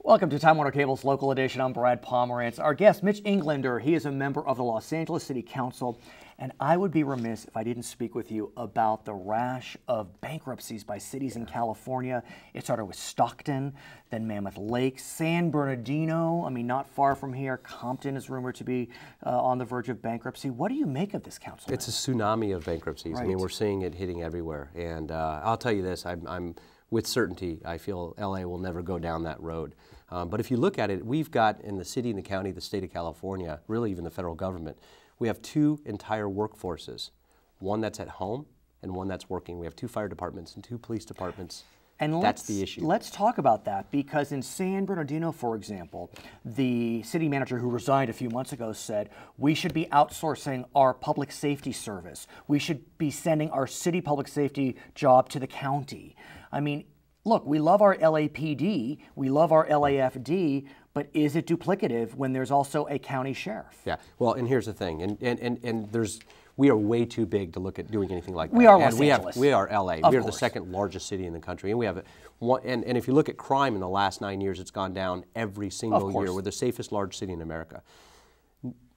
Welcome to Time Warner Cable's Local Edition. I'm Brad Pomerance. Our guest, Mitch Englander, he is a member of the Los Angeles City Council, and I would be remiss if I didn't speak with you about the rash of bankruptcies by cities in California. It started with Stockton, then Mammoth Lake, San Bernardino. I mean, not far from here. Compton is rumored to be on the verge of bankruptcy. What do you make of this, Councilman? It's a tsunami of bankruptcies. Right. I mean, we're seeing it hitting everywhere. And I'll tell you this, I'm with certainty, I feel LA will never go down that road. But if you look at it, we've got in the city and the county, the state of California, really even the federal government, we have two entire workforces, one that's at home and one that's working. We have two fire departments and two police departments. And that's the issue. Let's talk about that, because in San Bernardino, for example, the city manager who resigned a few months ago said, we should be outsourcing our public safety service. We should be sending our city public safety job to the county. I mean, look, we love our LAPD, we love our LAFD, but is it duplicative when there's also a county sheriff? Yeah, well, and here's the thing, and we are way too big to look at doing anything like that. We are Los Angeles. We are LA. Of we are course. the second largest city in the country, and we have and if you look at crime in the last 9 years, it's gone down every single year. We're the safest large city in America.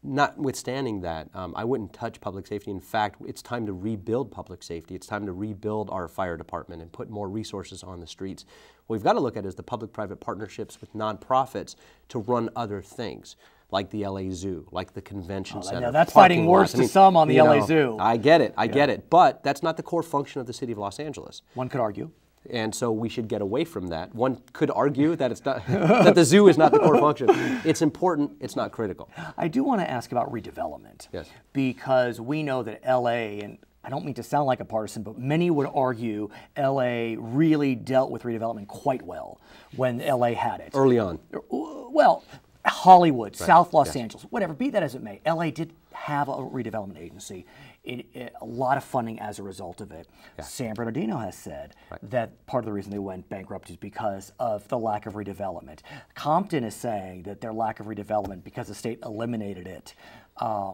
Notwithstanding that, I wouldn't touch public safety. In fact, it's time to rebuild public safety. It's time to rebuild our fire department and put more resources on the streets. What we've got to look at is the public-private partnerships with nonprofits to run other things, like the LA Zoo, like the convention center. Now that's fighting words to some on the LA Zoo. I get it, I get it. But that's not the core function of the city of Los Angeles. One could argue. And so we should get away from that. One could argue that it's not that the zoo is not the core function. It's important, it's not critical. I do want to ask about redevelopment. Yes. Because we know that LA, and I don't mean to sound like a partisan, but many would argue LA really dealt with redevelopment quite well when LA had it. Early on. Well, Hollywood, Right. South Los Yes. Angeles, whatever, be that as it may, LA did have a redevelopment agency. A lot of funding as a result of it. Yeah. San Bernardino has said Right. that part of the reason they went bankrupt is because of the lack of redevelopment. Compton is saying that their lack of redevelopment, because the state eliminated it,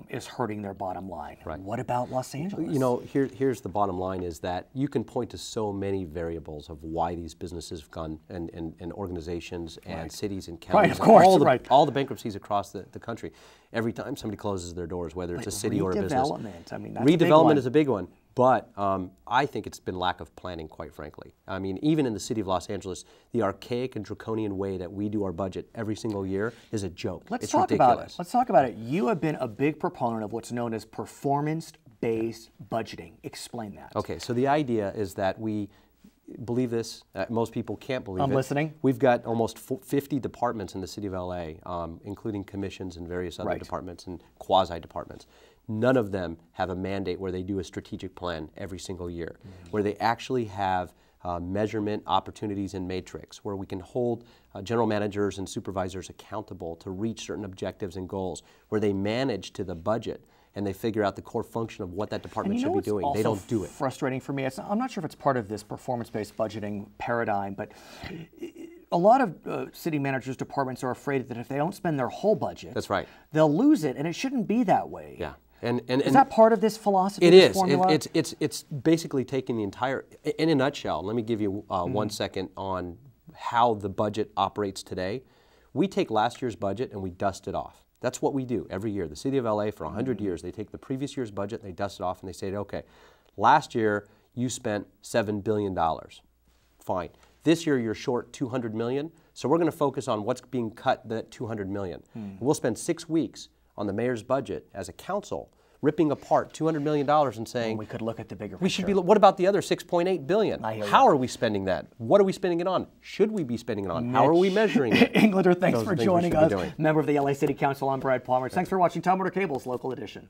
is hurting their bottom line. Right. What about Los Angeles? You know, here's the bottom line is that you can point to so many variables of why these businesses have gone and organizations and Right. cities and counties. Right, of course, all the bankruptcies across the country. Every time somebody closes their doors, whether it's a city or a business. Redevelopment, I mean, that's a big redevelopment one. is a big one. But I think it's been lack of planning, quite frankly. I mean, even in the city of Los Angeles, the archaic and draconian way that we do our budget every single year is a joke. Let's talk about it. Let's talk about it. You have been a big proponent of what's known as performance-based budgeting. Explain that. Okay, so the idea is that we believe this. Most people can't believe it. I'm listening. We've got almost 50 departments in the city of LA, including commissions and various other Right. departments and quasi-departments. None of them have a mandate where they do a strategic plan every single year, where they actually have measurement opportunities and matrix, where we can hold general managers and supervisors accountable to reach certain objectives and goals, where they manage to the budget and they figure out the core function of what that department should be doing. They don't do it. Frustrating for me. I'm not sure if it's part of this performance-based budgeting paradigm, but a lot of city managers' departments are afraid that if they don't spend their whole budget, That's right. they'll lose it, and it shouldn't be that way. Yeah. Is that part of this philosophy? It this is. Formula? It's basically taking the entire, in a nutshell, let me give you 1 second on how the budget operates today. We take last year's budget and we dust it off. That's what we do every year. The city of LA for 100 years, they take the previous year's budget, they dust it off and they say, okay, last year you spent $7 billion. Fine. This year you're short $200 million, so we're going to focus on what's being cut, that $200 million. We'll spend 6 weeks on the mayor's budget as a council, ripping apart $200 million and saying, we could look at the bigger picture. we should be, what about the other $6.8 billion? How are we spending that? What are we spending it on? Should we be spending it on? How are we measuring it? Englander, thanks for joining us. Doing. Member of the LA City Council, I'm Brad Palmer. Thanks for watching Time Warner Cable's Local Edition.